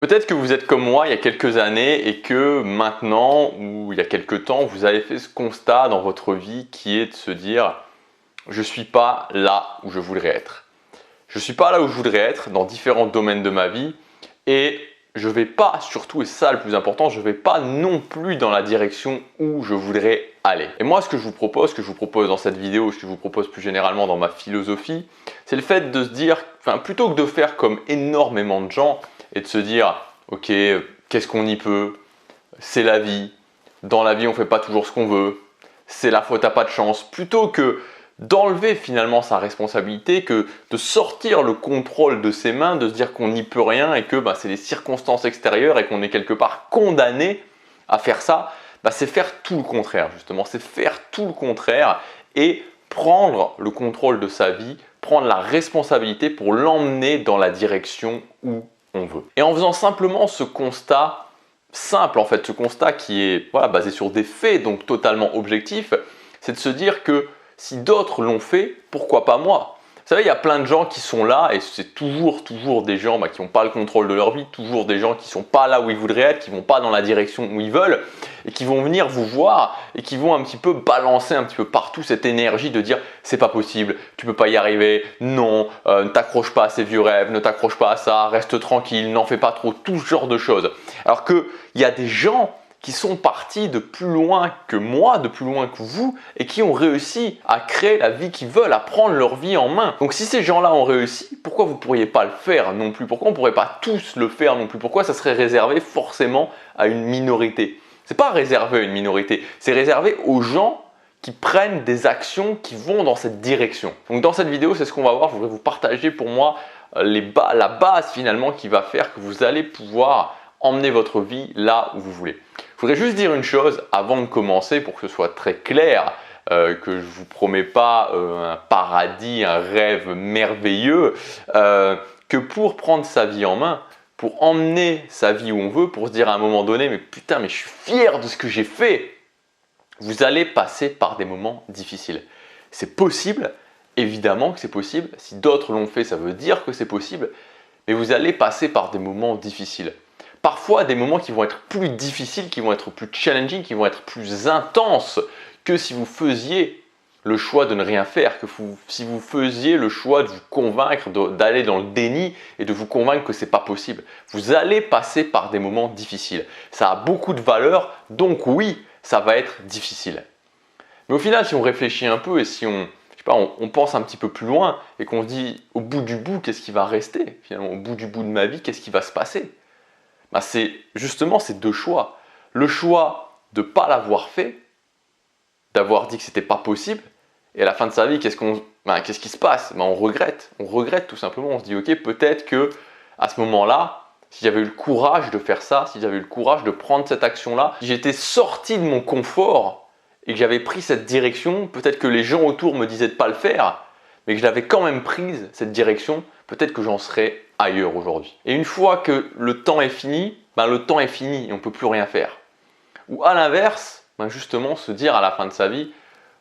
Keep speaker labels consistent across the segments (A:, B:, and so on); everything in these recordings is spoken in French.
A: Peut-être que vous êtes comme moi il y a quelques années et que maintenant ou il y a quelques temps, vous avez fait ce constat dans votre vie qui est de se dire « je ne suis pas là où je voudrais être ». Je ne suis pas là où je voudrais être dans différents domaines de ma vie et je ne vais pas, surtout, et c'est ça le plus important, je ne vais pas non plus dans la direction où je voudrais aller. Et moi, ce que je vous propose dans cette vidéo, ce que je vous propose plus généralement dans ma philosophie, c'est le fait de se dire, plutôt que de faire comme énormément de gens et de se dire « ok, qu'est-ce qu'on y peut? C'est la vie. Dans la vie, on ne fait pas toujours ce qu'on veut. C'est la faute à pas de chance. » Plutôt que d'enlever finalement sa responsabilité, que de sortir le contrôle de ses mains, de se dire qu'on n'y peut rien et que c'est les circonstances extérieures et qu'on est quelque part condamné à faire ça, c'est faire tout le contraire justement, c'est faire tout le contraire et prendre le contrôle de sa vie, prendre la responsabilité pour l'emmener dans la direction où on veut. Et en faisant simplement ce constat simple, en fait, ce constat qui est basé sur des faits, donc totalement objectif, c'est de se dire que si d'autres l'ont fait, pourquoi pas moi? Vous savez, il y a plein de gens qui sont là et c'est toujours des gens qui n'ont pas le contrôle de leur vie, toujours des gens qui ne sont pas là où ils voudraient être, qui ne vont pas dans la direction où ils veulent et qui vont venir vous voir et qui vont un petit peu balancer un petit peu partout cette énergie de dire c'est pas possible, tu peux pas y arriver, non, ne t'accroche pas à ces vieux rêves, ne t'accroche pas à ça, reste tranquille, n'en fais pas trop, tout ce genre de choses. Alors qu'il y a des gens qui sont partis de plus loin que moi, de plus loin que vous et qui ont réussi à créer la vie qu'ils veulent, à prendre leur vie en main. Donc si ces gens-là ont réussi, pourquoi vous ne pourriez pas le faire non plus? Pourquoi on ne pourrait pas tous le faire non plus? Pourquoi ça serait réservé forcément à une minorité? Ce n'est pas réservé à une minorité, c'est réservé aux gens qui prennent des actions qui vont dans cette direction. Donc dans cette vidéo, c'est ce qu'on va voir. Je voudrais vous partager pour moi la base finalement qui va faire que vous allez pouvoir emmener votre vie là où vous voulez. Je voudrais juste dire une chose avant de commencer pour que ce soit très clair, que je ne vous promets pas un paradis, un rêve merveilleux, que pour prendre sa vie en main, pour emmener sa vie où on veut, pour se dire à un moment donné « mais putain, mais je suis fier de ce que j'ai fait », vous allez passer par des moments difficiles. C'est possible, évidemment que c'est possible. Si d'autres l'ont fait, ça veut dire que c'est possible. Mais vous allez passer par des moments difficiles. Parfois des moments qui vont être plus difficiles, qui vont être plus challenging, qui vont être plus intenses que si vous faisiez le choix de ne rien faire, que si vous faisiez le choix de vous convaincre, d'aller dans le déni et de vous convaincre que ce n'est pas possible. Vous allez passer par des moments difficiles. Ça a beaucoup de valeur, donc oui, ça va être difficile. Mais au final, si on réfléchit un peu et si on pense un petit peu plus loin et qu'on se dit au bout du bout, qu'est-ce qui va rester? Finalement, au bout du bout de ma vie, qu'est-ce qui va se passer? C'est justement ces deux choix. Le choix de ne pas l'avoir fait, d'avoir dit que ce n'était pas possible, et à la fin de sa vie, qu'est-ce qui se passe? On regrette tout simplement. On se dit ok, peut-être que à ce moment-là, si j'avais eu le courage de faire ça, si j'avais eu le courage de prendre cette action-là, si j'étais sorti de mon confort et que j'avais pris cette direction, peut-être que les gens autour me disaient de ne pas le faire, mais que je l'avais quand même prise, cette direction, peut-être que j'en serais ailleurs aujourd'hui. Et une fois que le temps est fini, le temps est fini et on ne peut plus rien faire. Ou à l'inverse, justement se dire à la fin de sa vie,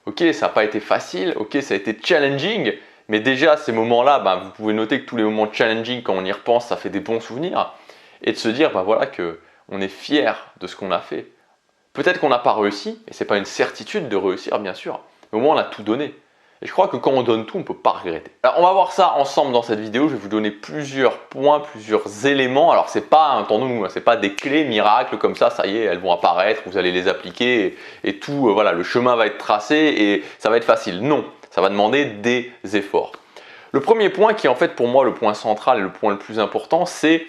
A: ok, ça n'a pas été facile, ok, ça a été challenging, mais déjà ces moments-là, vous pouvez noter que tous les moments challenging, quand on y repense, ça fait des bons souvenirs. Et de se dire qu'on est fier de ce qu'on a fait. Peut-être qu'on n'a pas réussi, et ce n'est pas une certitude de réussir bien sûr, mais au moins on a tout donné. Et je crois que quand on donne tout, on ne peut pas regretter. Alors on va voir ça ensemble dans cette vidéo. Je vais vous donner plusieurs points, plusieurs éléments. Alors c'est pas, entendons-nous, c'est pas des clés miracles comme ça y est, elles vont apparaître, vous allez les appliquer et tout, le chemin va être tracé et ça va être facile. Non, ça va demander des efforts. Le premier point qui est en fait pour moi le point central et le point le plus important, c'est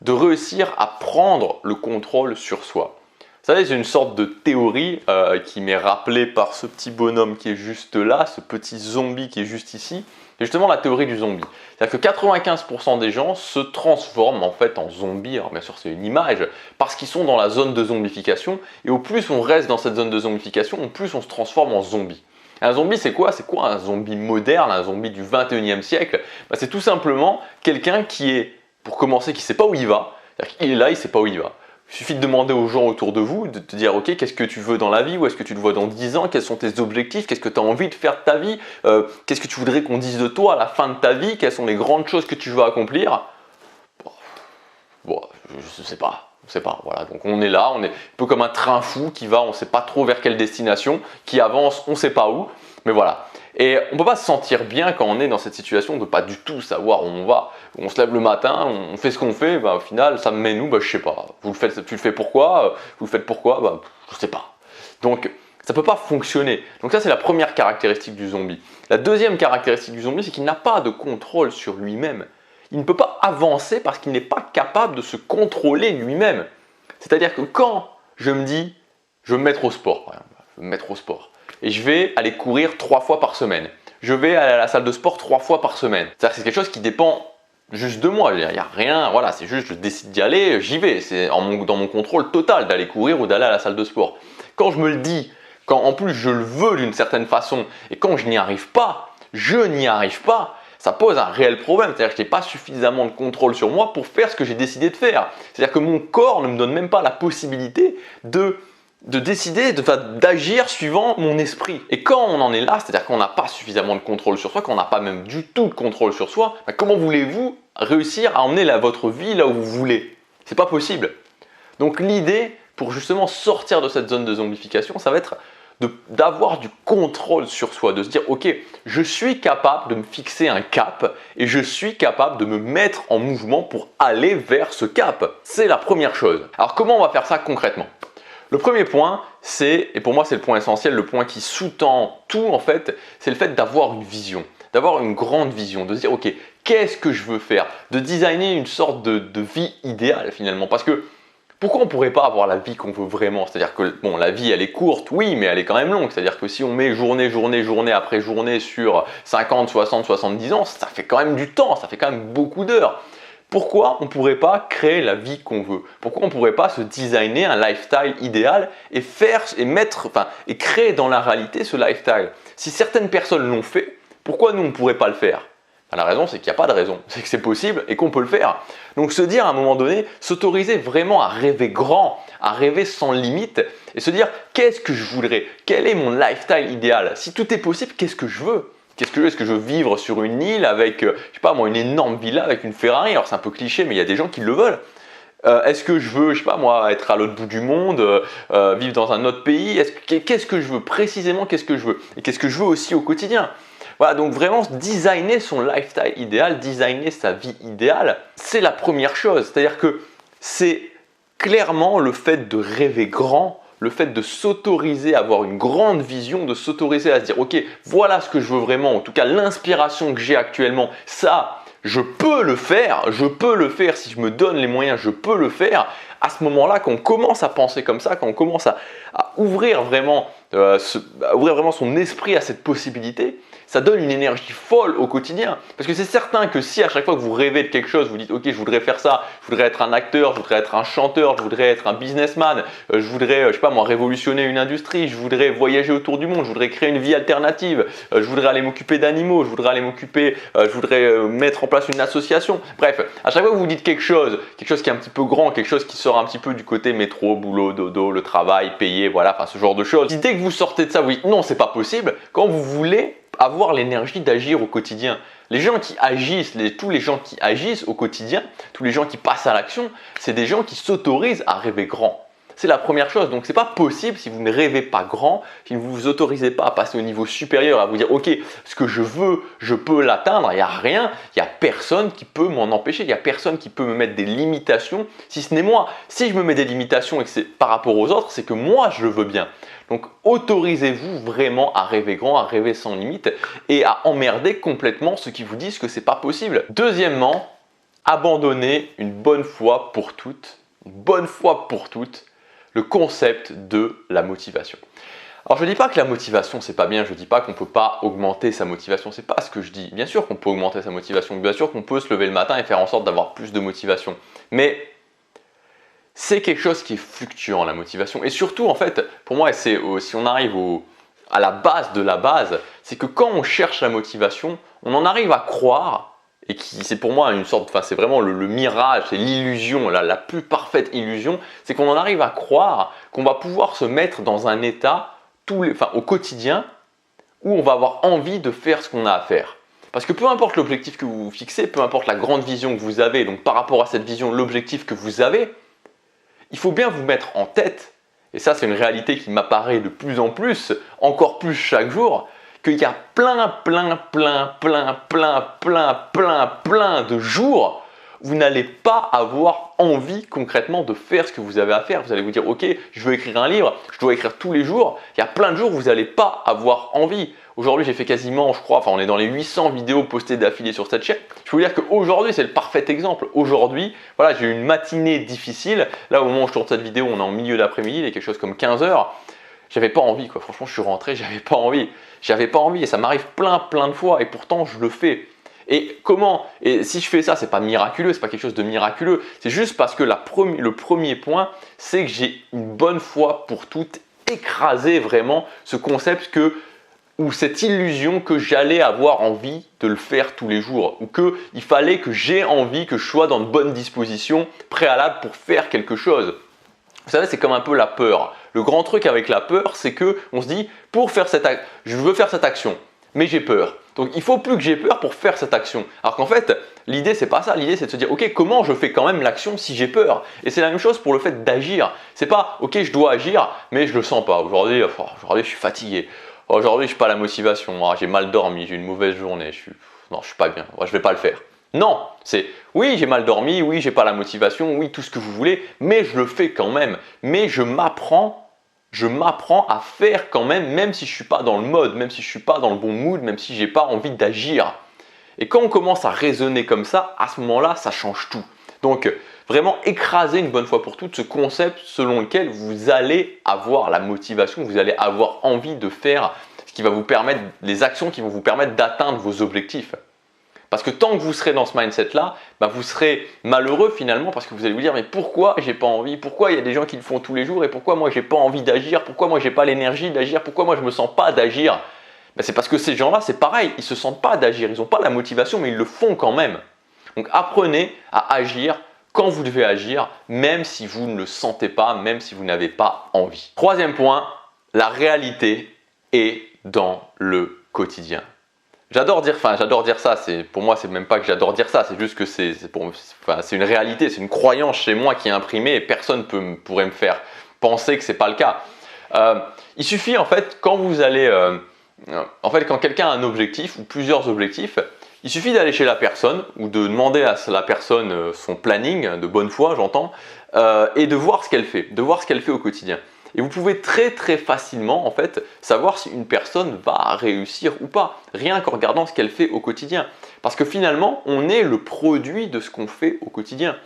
A: de réussir à prendre le contrôle sur soi. Vous savez, c'est une sorte de théorie qui m'est rappelée par ce petit bonhomme qui est juste là, ce petit zombie qui est juste ici. C'est justement la théorie du zombie. C'est-à-dire que 95% des gens se transforment en fait en zombies. Alors bien sûr, c'est une image, parce qu'ils sont dans la zone de zombification. Et au plus on reste dans cette zone de zombification, au plus on se transforme en zombie. Un zombie, c'est quoi? C'est quoi un zombie moderne, un zombie du 21e siècle? C'est tout simplement quelqu'un qui est, pour commencer, qui ne sait pas où il va. C'est-à-dire qu'il est là, il ne sait pas où il va. Il suffit de demander aux gens autour de vous, de te dire ok, qu'est-ce que tu veux dans la vie, où est-ce que tu te vois dans 10 ans, quels sont tes objectifs, qu'est-ce que tu as envie de faire de ta vie, qu'est-ce que tu voudrais qu'on dise de toi à la fin de ta vie, quelles sont les grandes choses que tu veux accomplir. Bon, je ne sais pas. On sait pas, voilà. Donc on est là, on est un peu comme un train fou qui va, on ne sait pas trop vers quelle destination, qui avance, on ne sait pas où, mais voilà. Et on ne peut pas se sentir bien quand on est dans cette situation de pas du tout savoir où on va. On se lève le matin, on fait ce qu'on fait, bah, au final, ça me mène où? Bah, je sais pas. Vous le faites, tu le fais pourquoi? Vous le faites pourquoi? Bah, je sais pas. Donc ça ne peut pas fonctionner. Donc ça, c'est la première caractéristique du zombie. La deuxième caractéristique du zombie, c'est qu'il n'a pas de contrôle sur lui-même. Il ne peut pas avancer parce qu'il n'est pas capable de se contrôler lui-même. C'est-à-dire que quand je me dis, je vais me mettre au sport, par exemple, je vais me mettre au sport, et je vais aller courir 3 fois par semaine, je vais aller à la salle de sport 3 fois par semaine. C'est-à-dire que c'est quelque chose qui dépend juste de moi. Il n'y a rien, voilà, c'est juste je décide d'y aller, j'y vais. C'est dans mon contrôle total d'aller courir ou d'aller à la salle de sport. Quand je me le dis, quand en plus je le veux d'une certaine façon, et quand je n'y arrive pas, ça pose un réel problème. C'est-à-dire que je n'ai pas suffisamment de contrôle sur moi pour faire ce que j'ai décidé de faire. C'est-à-dire que mon corps ne me donne même pas la possibilité de décider, d'agir suivant mon esprit. Et quand on en est là, c'est-à-dire qu'on n'a pas suffisamment de contrôle sur soi, qu'on n'a pas même du tout de contrôle sur soi, ben comment voulez-vous réussir à emmener votre vie là où vous voulez? C'est pas possible. Donc l'idée, pour justement sortir de cette zone de zombification, ça va être d'avoir du contrôle sur soi, de se dire ok, je suis capable de me fixer un cap et je suis capable de me mettre en mouvement pour aller vers ce cap. C'est la première chose. Alors comment on va faire ça concrètement? Le premier point, et pour moi c'est le point essentiel, le point qui sous-tend tout en fait, c'est le fait d'avoir une vision, d'avoir une grande vision, de se dire ok, qu'est-ce que je veux faire? De designer une sorte de vie idéale finalement, parce que pourquoi on ne pourrait pas avoir la vie qu'on veut vraiment? C'est-à-dire que bon, la vie elle est courte, oui, mais elle est quand même longue. C'est-à-dire que si on met journée après journée sur 50, 60, 70 ans, ça fait quand même du temps, ça fait quand même beaucoup d'heures. Pourquoi on ne pourrait pas créer la vie qu'on veut? Pourquoi on ne pourrait pas se designer un lifestyle idéal et créer dans la réalité ce lifestyle? Si certaines personnes l'ont fait, pourquoi nous on ne pourrait pas le faire? La raison, c'est qu'il n'y a pas de raison, c'est que c'est possible et qu'on peut le faire. Donc se dire à un moment donné, s'autoriser vraiment à rêver grand, à rêver sans limite et se dire qu'est-ce que je voudrais? Quel est mon lifestyle idéal? Si tout est possible, qu'est-ce que je veux? Qu'est-ce que je veux? Est-ce que je veux vivre sur une île avec, je sais pas moi, une énorme villa avec une Ferrari? Alors c'est un peu cliché, mais il y a des gens qui le veulent. Est-ce que je veux, je sais pas moi, être à l'autre bout du monde, vivre dans un autre pays? Qu'est-ce que je veux précisément? Qu'est-ce que je veux? Et qu'est-ce que je veux aussi au quotidien? Voilà, donc vraiment designer son lifestyle idéal, designer sa vie idéale, c'est la première chose. C'est-à-dire que c'est clairement le fait de rêver grand, le fait de s'autoriser à avoir une grande vision, de s'autoriser à se dire ok, voilà ce que je veux vraiment, en tout cas l'inspiration que j'ai actuellement, ça, je peux le faire si je me donne les moyens, je peux le faire. À ce moment-là, quand on commence à penser comme ça, quand on commence à ouvrir vraiment son esprit à cette possibilité, ça donne une énergie folle au quotidien. Parce que c'est certain que si à chaque fois que vous rêvez de quelque chose, vous dites ok, je voudrais faire ça, je voudrais être un acteur, je voudrais être un chanteur, je voudrais être un businessman, je voudrais, je sais pas moi, révolutionner une industrie, je voudrais voyager autour du monde, je voudrais créer une vie alternative, je voudrais aller m'occuper d'animaux, je voudrais mettre en place une association. Bref, à chaque fois que vous dites quelque chose qui est un petit peu grand, quelque chose qui sort un petit peu du côté métro, boulot, dodo, le travail, payé, voilà, enfin ce genre de choses. Dès que vous sortez de ça, vous dites non, c'est pas possible. Quand vous voulez avoir l'énergie d'agir au quotidien. Les gens qui agissent, tous les gens qui agissent au quotidien, tous les gens qui passent à l'action, c'est des gens qui s'autorisent à rêver grand. C'est la première chose. Donc, ce n'est pas possible si vous ne rêvez pas grand, si vous ne vous autorisez pas à passer au niveau supérieur, à vous dire « Ok, ce que je veux, je peux l'atteindre », il n'y a rien, il n'y a personne qui peut m'en empêcher, il n'y a personne qui peut me mettre des limitations, si ce n'est moi. Si je me mets des limitations et que c'est par rapport aux autres, c'est que moi, je le veux bien. Donc, autorisez-vous vraiment à rêver grand, à rêver sans limite et à emmerder complètement ceux qui vous disent que ce n'est pas possible. Deuxièmement, abandonnez une bonne fois pour toutes, le concept de la motivation. Alors je ne dis pas que la motivation c'est pas bien, je ne dis pas qu'on ne peut pas augmenter sa motivation, c'est pas ce que je dis. Bien sûr qu'on peut augmenter sa motivation, bien sûr qu'on peut se lever le matin et faire en sorte d'avoir plus de motivation. Mais c'est quelque chose qui est fluctuant, la motivation. Et surtout en fait, pour moi, si on arrive à la base de la base, c'est que quand on cherche la motivation, on en arrive à croire, et c'est pour moi une sorte, c'est vraiment le mirage, c'est l'illusion, la plus parfaite illusion, c'est qu'on en arrive à croire qu'on va pouvoir se mettre dans un état au quotidien où on va avoir envie de faire ce qu'on a à faire. Parce que peu importe l'objectif que vous vous fixez, peu importe la grande vision que vous avez, donc par rapport à cette vision, l'objectif que vous avez, il faut bien vous mettre en tête, et ça c'est une réalité qui m'apparaît de plus en plus, encore plus chaque jour, qu'il y a plein de jours où vous n'allez pas avoir envie concrètement de faire ce que vous avez à faire. Vous allez vous dire, ok, je veux écrire un livre, je dois écrire tous les jours. Il y a plein de jours où vous n'allez pas avoir envie. Aujourd'hui, j'ai fait quasiment, je crois, enfin on est dans les 800 vidéos postées d'affilée sur cette chaîne. Je peux vous dire qu'aujourd'hui, c'est le parfait exemple. Aujourd'hui, voilà, j'ai eu une matinée difficile. Là, au moment où je tourne cette vidéo, on est en milieu d'après-midi, il est quelque chose comme 15 heures. J'avais pas envie, quoi. Franchement, je suis rentré, j'avais pas envie. J'avais pas envie et ça m'arrive plein de fois et pourtant, je le fais. Et comment? Et si je fais ça, c'est pas miraculeux, c'est pas quelque chose de miraculeux. C'est juste parce que le premier point, c'est que j'ai une bonne fois pour toutes écrasé vraiment ce concept ou cette illusion que j'allais avoir envie de le faire tous les jours ou qu'il fallait que j'ai envie, que je sois dans de bonnes dispositions préalables pour faire quelque chose. Vous savez, c'est comme un peu la peur. Le grand truc avec la peur, c'est qu'on se dit, je veux faire cette action, mais j'ai peur. Donc, il ne faut plus que j'ai peur pour faire cette action. Alors qu'en fait, l'idée, c'est pas ça. L'idée, c'est de se dire, ok, comment je fais quand même l'action si j'ai peur? Et c'est la même chose pour le fait d'agir. C'est pas, ok, je dois agir, mais je le sens pas. Aujourd'hui, je suis fatigué. Aujourd'hui, je n'ai pas la motivation. J'ai mal dormi, j'ai une mauvaise journée. Non, je suis pas bien. Je ne vais pas le faire. Non, c'est oui, j'ai mal dormi, oui, j'ai pas la motivation, oui, tout ce que vous voulez, mais je le fais quand même. Mais je m'apprends à faire quand même si je ne suis pas dans le mode, même si je ne suis pas dans le bon mood, même si je n'ai pas envie d'agir. Et quand on commence à raisonner comme ça, à ce moment-là, ça change tout. Donc, vraiment écraser une bonne fois pour toutes ce concept selon lequel vous allez avoir la motivation, vous allez avoir envie de faire ce qui va vous permettre, les actions qui vont vous permettre d'atteindre vos objectifs. Parce que tant que vous serez dans ce mindset-là, vous serez malheureux finalement parce que vous allez vous dire mais pourquoi j'ai pas envie? Pourquoi il y a des gens qui le font tous les jours et pourquoi moi j'ai pas envie d'agir? Pourquoi moi j'ai pas l'énergie d'agir? Pourquoi moi je me sens pas d'agir? C'est parce que ces gens-là, c'est pareil, ils se sentent pas d'agir, ils n'ont pas la motivation mais ils le font quand même. Donc apprenez à agir quand vous devez agir, même si vous ne le sentez pas, même si vous n'avez pas envie. Troisième point, la réalité est dans le quotidien. J'adore dire ça, pour moi c'est même pas que j'adore dire ça, c'est juste que c'est une réalité, c'est une croyance chez moi qui est imprimée et personne pourrait me faire penser que c'est pas le cas. Il suffit en fait quand quelqu'un a un objectif ou plusieurs objectifs, il suffit d'aller chez la personne ou de demander à la personne son planning, de bonne foi j'entends, et de voir ce qu'elle fait, au quotidien. Et vous pouvez très facilement en fait savoir si une personne va réussir ou pas, rien qu'en regardant ce qu'elle fait au quotidien. Parce que finalement, on est le produit de ce qu'on fait au quotidien.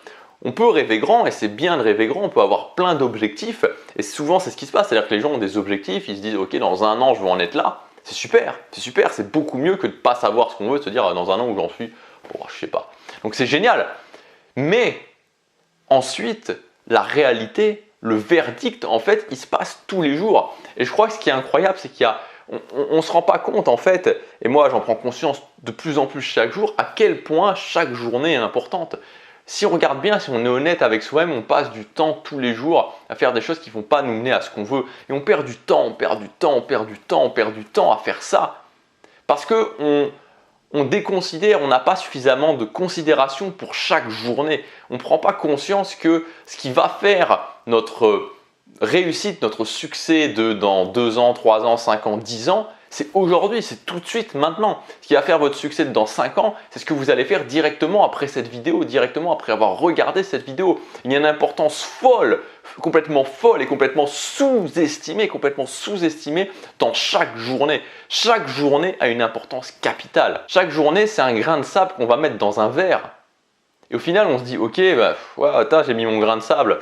A: On peut rêver grand et c'est bien de rêver grand, on peut avoir plein d'objectifs et souvent c'est ce qui se passe, c'est-à-dire que les gens ont des objectifs, ils se disent ok dans un an je veux en être là, c'est super, c'est beaucoup mieux que de ne pas savoir ce qu'on veut, de se dire dans un an où j'en suis, je sais pas. Donc c'est génial, mais ensuite la réalité, le verdict, en fait, il se passe tous les jours. Et je crois que ce qui est incroyable, c'est on ne se rend pas compte, en fait, et moi j'en prends conscience de plus en plus chaque jour, à quel point chaque journée est importante. Si on regarde bien, si on est honnête avec soi-même, on passe du temps tous les jours à faire des choses qui ne vont pas nous mener à ce qu'on veut. Et on perd du temps à faire ça. Parce qu'on déconsidère, on n'a pas suffisamment de considération pour chaque journée. On ne prend pas conscience que ce qui va faire notre réussite, notre succès dans 2 ans, 3 ans, 5 ans, 10 ans, c'est aujourd'hui, c'est tout de suite, maintenant. Ce qui va faire votre succès dans 5 ans, c'est ce que vous allez faire directement après cette vidéo, directement après avoir regardé cette vidéo. Il y a une importance complètement folle et complètement sous-estimée dans chaque journée. Chaque journée a une importance capitale. Chaque journée, c'est un grain de sable qu'on va mettre dans un verre. Et au final, on se dit, ok, attends, j'ai mis mon grain de sable.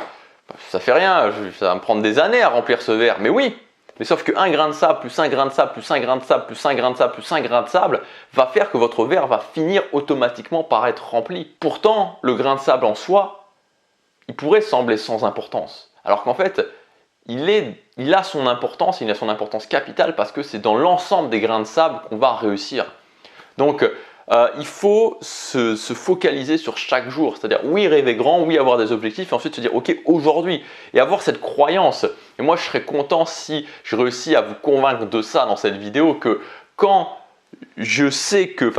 A: Ça fait rien, ça va me prendre des années à remplir ce verre. Mais oui, mais sauf qu'un grain de sable, plus un grain de sable, plus un grain de sable, plus un grain de sable, plus un grain de sable, va faire que votre verre va finir automatiquement par être rempli. Pourtant, le grain de sable en soi, il pourrait sembler sans importance. Alors qu'en fait, il a son importance, il a son importance capitale parce que c'est dans l'ensemble des grains de sable qu'on va réussir. Donc, il faut se focaliser sur chaque jour, c'est-à-dire oui rêver grand, oui avoir des objectifs et ensuite se dire ok aujourd'hui et avoir cette croyance. Et moi je serais content si je réussis à vous convaincre de ça dans cette vidéo que quand je sais que,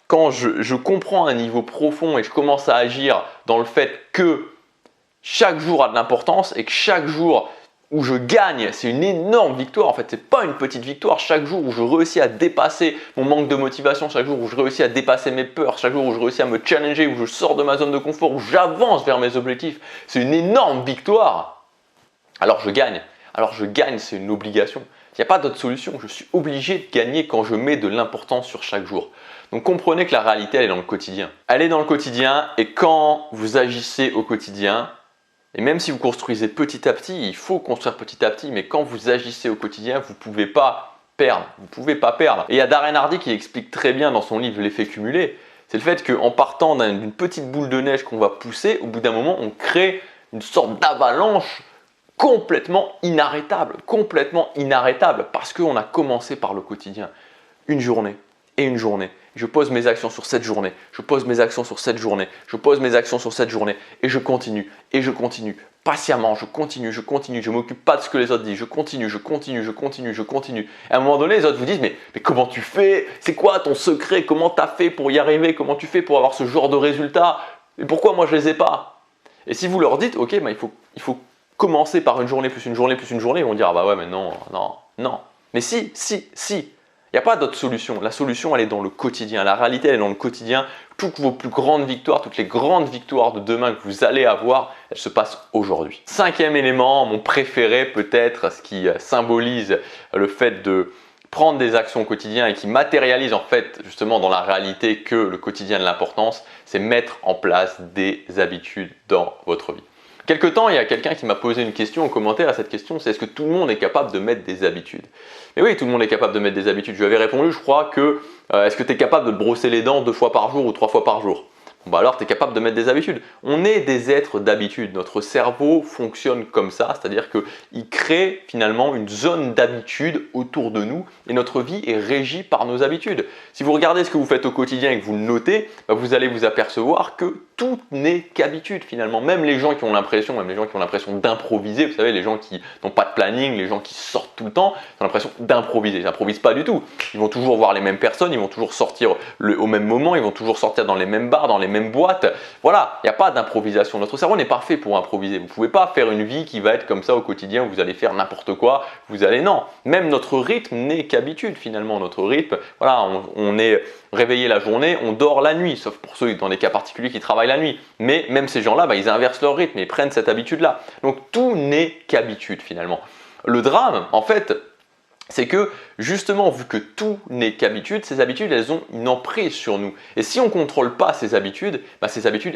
A: quand je comprends à un niveau profond et je commence à agir dans le fait que chaque jour a de l'importance et que chaque jour où je gagne, c'est une énorme victoire. En fait, c'est pas une petite victoire. Chaque jour où je réussis à dépasser mon manque de motivation, chaque jour où je réussis à dépasser mes peurs, chaque jour où je réussis à me challenger, où je sors de ma zone de confort, où j'avance vers mes objectifs, c'est une énorme victoire. Alors je gagne. Alors je gagne, c'est une obligation. Il n'y a pas d'autre solution. Je suis obligé de gagner quand je mets de l'importance sur chaque jour. Donc comprenez que la réalité, elle est dans le quotidien. Elle est dans le quotidien et quand vous agissez au quotidien, et même si vous construisez petit à petit, il faut construire petit à petit, mais quand vous agissez au quotidien, vous ne pouvez pas perdre. Vous ne pouvez pas perdre. Et il y a Darren Hardy qui explique très bien dans son livre L'effet cumulé, c'est le fait qu'en partant d'une petite boule de neige qu'on va pousser, au bout d'un moment, on crée une sorte d'avalanche complètement inarrêtable parce qu'on a commencé par le quotidien. Une journée et une journée. Je pose mes actions sur cette journée, je pose mes actions sur cette journée, je pose mes actions sur cette journée et je continue, patiemment, je continue, je ne m'occupe pas de ce que les autres disent, je continue. Et à un moment donné, les autres vous disent mais comment tu fais? C'est quoi ton secret? Comment tu as fait pour y arriver? Comment tu fais pour avoir ce genre de résultats? Et pourquoi moi je ne les ai pas? Et si vous leur dites ok, il faut commencer par une journée plus une journée plus une journée, ils vont dire ah bah ouais mais non. Mais si. Il n'y a pas d'autre solution. La solution, elle est dans le quotidien. La réalité, elle est dans le quotidien. Toutes vos plus grandes victoires, toutes les grandes victoires de demain que vous allez avoir, elles se passent aujourd'hui. Cinquième élément, mon préféré peut-être, ce qui symbolise le fait de prendre des actions au quotidien et qui matérialise en fait justement dans la réalité que le quotidien a de l'importance, c'est mettre en place des habitudes dans votre vie. Quelque temps, il y a quelqu'un qui m'a posé une question en commentaire à cette question, c'est est-ce que tout le monde est capable de mettre des habitudes? Et oui, tout le monde est capable de mettre des habitudes. Je lui avais répondu, je crois que est-ce que tu es capable de te brosser les dents 2 fois par jour ou 3 fois par jour? Bon, bah alors tu es capable de mettre des habitudes. On est des êtres d'habitude. Notre cerveau fonctionne comme ça, c'est-à-dire qu'il crée finalement une zone d'habitude autour de nous et notre vie est régie par nos habitudes. Si vous regardez ce que vous faites au quotidien et que vous le notez, bah vous allez vous apercevoir que tout n'est qu'habitude finalement. Même les gens qui ont l'impression d'improviser, vous savez, les gens qui n'ont pas de planning, les gens qui sortent tout le temps, ils ont l'impression d'improviser. Ils n'improvisent pas du tout. Ils vont toujours voir les mêmes personnes, ils vont toujours sortir au même moment, ils vont toujours sortir dans les mêmes bars, dans les mêmes boîtes. Voilà, il n'y a pas d'improvisation. Notre cerveau n'est pas fait pour improviser. Vous ne pouvez pas faire une vie qui va être comme ça au quotidien, où vous allez faire n'importe quoi, non. Même notre rythme n'est qu'habitude finalement. Notre rythme, voilà, on est réveillé la journée, on dort la nuit, sauf pour ceux dans des cas particuliers qui travaillent la nuit. Mais même ces gens-là, ils inversent leur rythme et ils prennent cette habitude-là. Donc tout n'est qu'habitude finalement. Le drame, en fait, c'est que justement, vu que tout n'est qu'habitude, ces habitudes, elles ont une emprise sur nous. Et si on ne contrôle pas ces habitudes,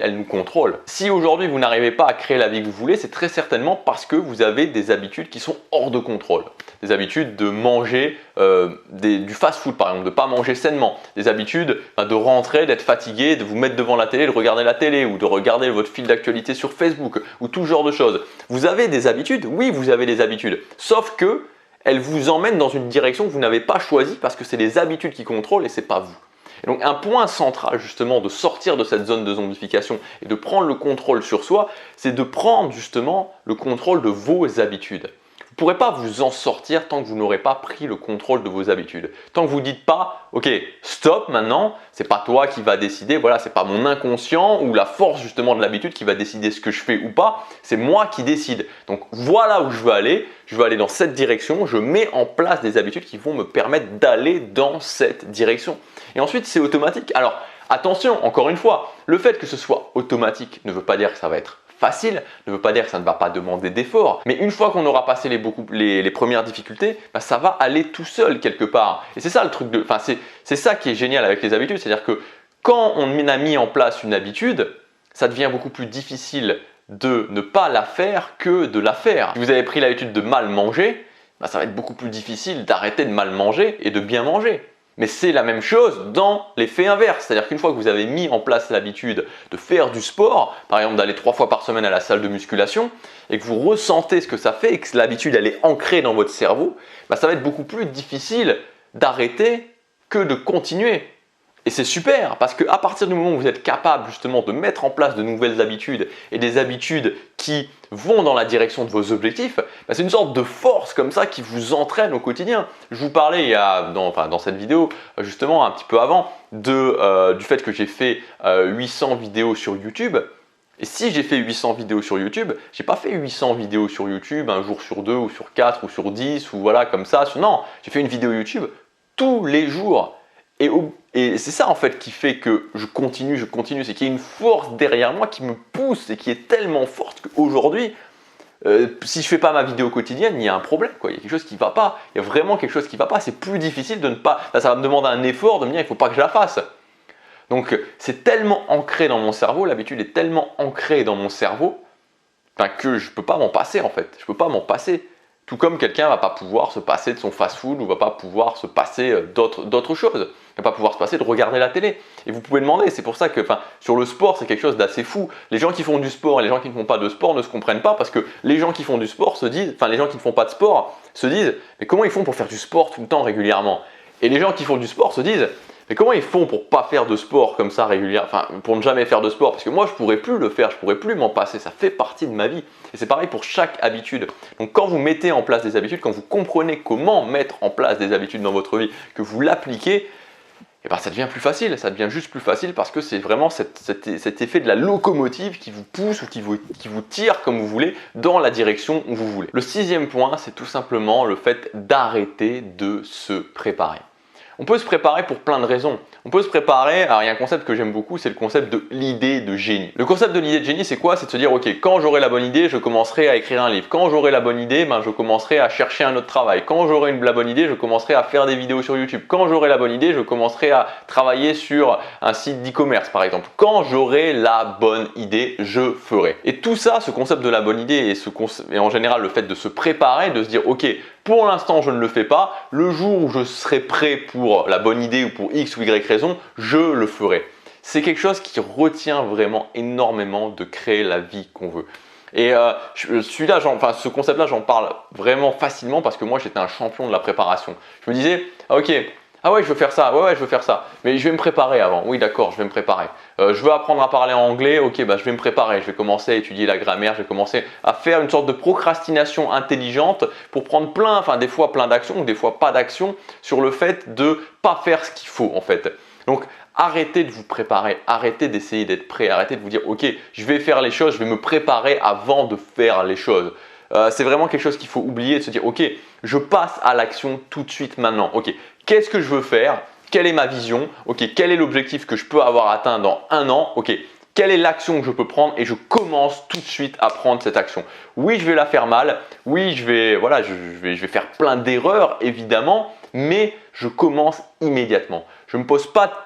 A: elles nous contrôlent. Si aujourd'hui, vous n'arrivez pas à créer la vie que vous voulez, c'est très certainement parce que vous avez des habitudes qui sont hors de contrôle. Des habitudes de manger du fast-food, par exemple, de ne pas manger sainement. Des habitudes de rentrer, d'être fatigué, de vous mettre devant la télé, de regarder la télé ou de regarder votre fil d'actualité sur Facebook ou tout genre de choses. Vous avez des habitudes? Oui, vous avez des habitudes. Sauf que elle vous emmène dans une direction que vous n'avez pas choisie parce que c'est les habitudes qui contrôlent et ce n'est pas vous. Et donc un point central justement de sortir de cette zone de zombification et de prendre le contrôle sur soi, c'est de prendre justement le contrôle de vos habitudes. Vous ne pourrez pas vous en sortir tant que vous n'aurez pas pris le contrôle de vos habitudes. Tant que vous ne dites pas, ok, stop maintenant, c'est pas toi qui va décider, voilà, c'est pas mon inconscient ou la force justement de l'habitude qui va décider ce que je fais ou pas, c'est moi qui décide. Donc voilà où je veux aller dans cette direction, je mets en place des habitudes qui vont me permettre d'aller dans cette direction. Et ensuite, c'est automatique. Alors attention, encore une fois, le fait que ce soit automatique ne veut pas dire que ça va être facile, ne veut pas dire que ça ne va pas demander d'efforts, mais une fois qu'on aura passé les premières difficultés, ça va aller tout seul quelque part. Et c'est ça le truc c'est ça qui est génial avec les habitudes, c'est-à-dire que quand on a mis en place une habitude, ça devient beaucoup plus difficile de ne pas la faire que de la faire. Si vous avez pris l'habitude de mal manger, ça va être beaucoup plus difficile d'arrêter de mal manger et de bien manger. Mais c'est la même chose dans l'effet inverse, c'est-à-dire qu'une fois que vous avez mis en place l'habitude de faire du sport, par exemple d'aller 3 fois par semaine à la salle de musculation, et que vous ressentez ce que ça fait et que l'habitude elle est ancrée dans votre cerveau, ça va être beaucoup plus difficile d'arrêter que de continuer. Et c'est super parce qu'à partir du moment où vous êtes capable justement de mettre en place de nouvelles habitudes et des habitudes qui vont dans la direction de vos objectifs, bah c'est une sorte de force comme ça qui vous entraîne au quotidien. Je vous parlais dans cette vidéo justement un petit peu avant du fait que j'ai fait 800 vidéos sur YouTube. Et si j'ai fait 800 vidéos sur YouTube, j'ai pas fait 800 vidéos sur YouTube un jour sur 2 ou sur 4 ou sur 10 ou voilà comme ça. Non, j'ai fait une vidéo YouTube tous les jours. Et c'est ça en fait qui fait que je continue, c'est qu'il y a une force derrière moi qui me pousse et qui est tellement forte qu'aujourd'hui, si je fais pas ma vidéo quotidienne, il y a un problème, quoi. Il y a quelque chose qui va pas, il y a vraiment quelque chose qui va pas, c'est plus difficile de ne pas, là, ça va me demander un effort de me dire il faut pas que je la fasse. Donc c'est tellement ancré dans mon cerveau, l'habitude est tellement ancrée dans mon cerveau que je peux pas m'en passer en fait, je peux pas m'en passer. Tout comme quelqu'un ne va pas pouvoir se passer de son fast-food ou va pas pouvoir se passer d'autres choses. Il ne va pas pouvoir se passer de regarder la télé. Et vous pouvez demander, c'est pour ça que sur le sport, c'est quelque chose d'assez fou. Les gens qui font du sport et les gens qui ne font pas de sport ne se comprennent pas parce que les gens qui font du sport se disent, les gens qui ne font pas de sport se disent, mais comment ils font pour faire du sport tout le temps régulièrement? Et les gens qui font du sport se disent, mais comment ils font pour pas faire de sport comme ça régulièrement, pour ne jamais faire de sport? Parce que moi, je pourrais plus le faire, je pourrais plus m'en passer, ça fait partie de ma vie. Et c'est pareil pour chaque habitude. Donc quand vous mettez en place des habitudes, quand vous comprenez comment mettre en place des habitudes dans votre vie, que vous l'appliquez, ça devient plus facile, ça devient juste plus facile parce que c'est vraiment cet effet de la locomotive qui vous pousse ou qui vous tire comme vous voulez dans la direction où vous voulez. Le 6e point, c'est tout simplement le fait d'arrêter de se préparer. On peut se préparer pour plein de raisons. On peut se préparer, alors il y a un concept que j'aime beaucoup, c'est le concept de l'idée de génie. Le concept de l'idée de génie, c'est quoi? C'est de se dire, ok, quand j'aurai la bonne idée, je commencerai à écrire un livre. Quand j'aurai la bonne idée, je commencerai à chercher un autre travail. Quand j'aurai la bonne idée, je commencerai à faire des vidéos sur YouTube. Quand j'aurai la bonne idée, je commencerai à travailler sur un site d'e-commerce, par exemple. Quand j'aurai la bonne idée, je ferai. Et tout ça, ce concept de la bonne idée et en général le fait de se préparer, de se dire, ok, pour l'instant, je ne le fais pas. Le jour où je serai prêt pour la bonne idée ou pour X ou Y raison, je le ferai. C'est quelque chose qui retient vraiment énormément de créer la vie qu'on veut. Et ce concept-là, j'en parle vraiment facilement parce que moi, j'étais un champion de la préparation. Je me disais, ok, ah ouais, je veux faire ça, ouais, je veux faire ça. Mais je vais me préparer avant. Oui, d'accord, je vais me préparer. Je veux apprendre à parler anglais, ok, je vais me préparer. Je vais commencer à étudier la grammaire, je vais commencer à faire une sorte de procrastination intelligente pour prendre des fois plein d'actions ou des fois pas d'actions sur le fait de pas faire ce qu'il faut en fait. Donc, arrêtez de vous préparer, arrêtez d'essayer d'être prêt, arrêtez de vous dire, ok, je vais faire les choses, je vais me préparer avant de faire les choses. C'est vraiment quelque chose qu'il faut oublier, de se dire, ok, je passe à l'action tout de suite maintenant. Ok, qu'est-ce que je veux faire? Quelle est ma vision? Ok, quel est l'objectif que je peux avoir atteint dans 1 an? Ok, quelle est l'action que je peux prendre? Et je commence tout de suite à prendre cette action. Oui, je vais la faire mal. Oui, je vais faire plein d'erreurs, évidemment, mais je commence immédiatement. Je me pose pas,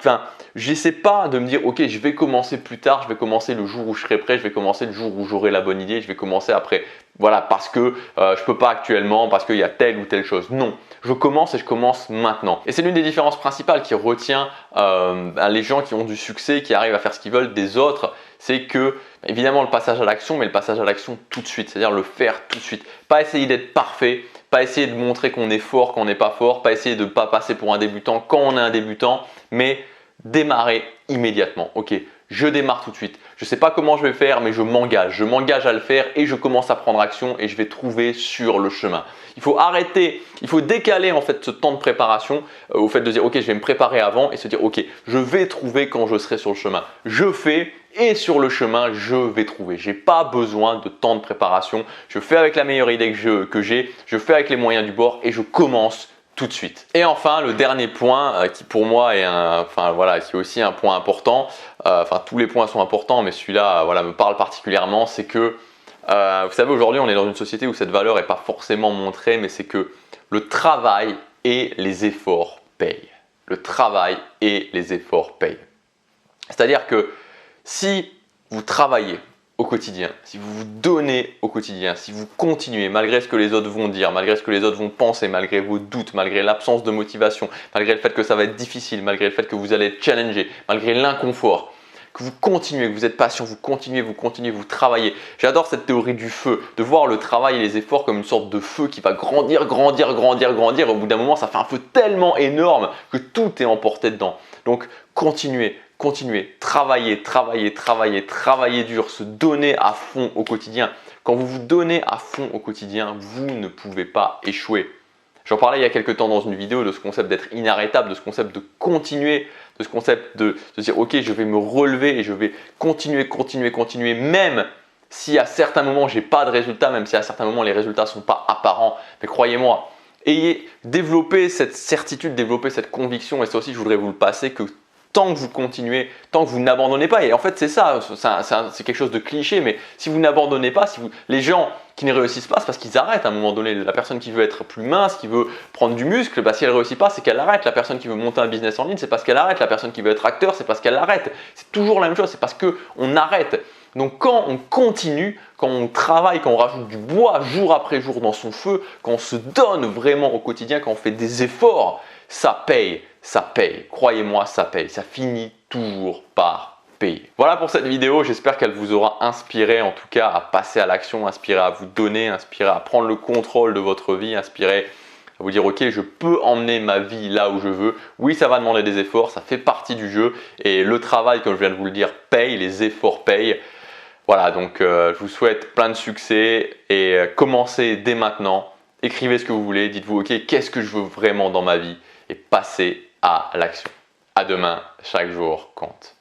A: j'essaie pas de me dire, ok, je vais commencer plus tard, je vais commencer le jour où je serai prêt, je vais commencer le jour où j'aurai la bonne idée, je vais commencer après, parce que je peux pas actuellement, parce qu'il y a telle ou telle chose. Non, je commence et je commence maintenant. Et c'est l'une des différences principales qui retient les gens qui ont du succès, qui arrivent à faire ce qu'ils veulent des autres, c'est que évidemment le passage à l'action, mais le passage à l'action tout de suite, c'est-à-dire le faire tout de suite. Pas essayer d'être parfait, pas essayer de montrer qu'on est fort quand on n'est pas fort, pas essayer de ne pas passer pour un débutant quand on est un débutant, mais démarrer immédiatement. Ok, je démarre tout de suite. Je ne sais pas comment je vais faire, mais je m'engage à le faire et je commence à prendre action et je vais trouver sur le chemin. Il faut arrêter, il faut décaler en fait ce temps de préparation au fait de dire ok, je vais me préparer avant et se dire ok, je vais trouver quand je serai sur le chemin. Je fais et sur le chemin, je vais trouver. Je n'ai pas besoin de temps de préparation. Je fais avec la meilleure idée que j'ai, je fais avec les moyens du bord et je commence tout de suite. Et enfin, le dernier point qui pour moi est qui est aussi un point important. Tous les points sont importants, mais celui-là, me parle particulièrement. C'est que vous savez, aujourd'hui, on est dans une société où cette valeur n'est pas forcément montrée, mais c'est que le travail et les efforts payent. Le travail et les efforts payent. C'est-à-dire que si vous travaillez au quotidien, si vous vous donnez au quotidien, si vous continuez malgré ce que les autres vont dire, malgré ce que les autres vont penser, malgré vos doutes, malgré l'absence de motivation, malgré le fait que ça va être difficile, malgré le fait que vous allez être challengé, malgré l'inconfort, que vous continuez, que vous êtes patient, vous continuez, vous travaillez. J'adore cette théorie du feu, de voir le travail et les efforts comme une sorte de feu qui va grandir. Au bout d'un moment, ça fait un feu tellement énorme que tout est emporté dedans. Donc, continuer, travailler dur, se donner à fond au quotidien. Quand vous vous donnez à fond au quotidien, vous ne pouvez pas échouer. J'en parlais il y a quelques temps dans une vidéo de ce concept d'être inarrêtable, de ce concept de continuer, de ce concept de se dire ok, je vais me relever et je vais continuer, même si à certains moments j'ai pas de résultats, même si à certains moments les résultats ne sont pas apparents. Mais croyez-moi, développez cette certitude, développez cette conviction, et ça aussi je voudrais vous le passer, que tant que vous continuez, tant que vous n'abandonnez pas, et en fait c'est ça, c'est quelque chose de cliché, mais si vous n'abandonnez pas, les gens qui ne réussissent pas, c'est parce qu'ils arrêtent à un moment donné. La personne qui veut être plus mince, qui veut prendre du muscle, bah, si elle ne réussit pas, c'est qu'elle arrête. La personne qui veut monter un business en ligne, c'est parce qu'elle arrête. La personne qui veut être acteur, c'est parce qu'elle arrête. C'est toujours la même chose, c'est parce qu'on arrête. Donc quand on continue, quand on travaille, quand on rajoute du bois jour après jour dans son feu, quand on se donne vraiment au quotidien, quand on fait des efforts, ça paye, ça paye. Croyez-moi, ça paye. Ça finit toujours par payer. Voilà pour cette vidéo, j'espère qu'elle vous aura inspiré en tout cas à passer à l'action, inspiré à vous donner, inspiré à prendre le contrôle de votre vie, inspiré à vous dire ok, je peux emmener ma vie là où je veux. Oui, ça va demander des efforts, ça fait partie du jeu, et le travail, comme je viens de vous le dire, paye, les efforts payent. Voilà, donc je vous souhaite plein de succès et commencez dès maintenant. Écrivez ce que vous voulez, dites-vous ok, qu'est-ce que je veux vraiment dans ma vie, et passez à l'action. À demain, chaque jour compte.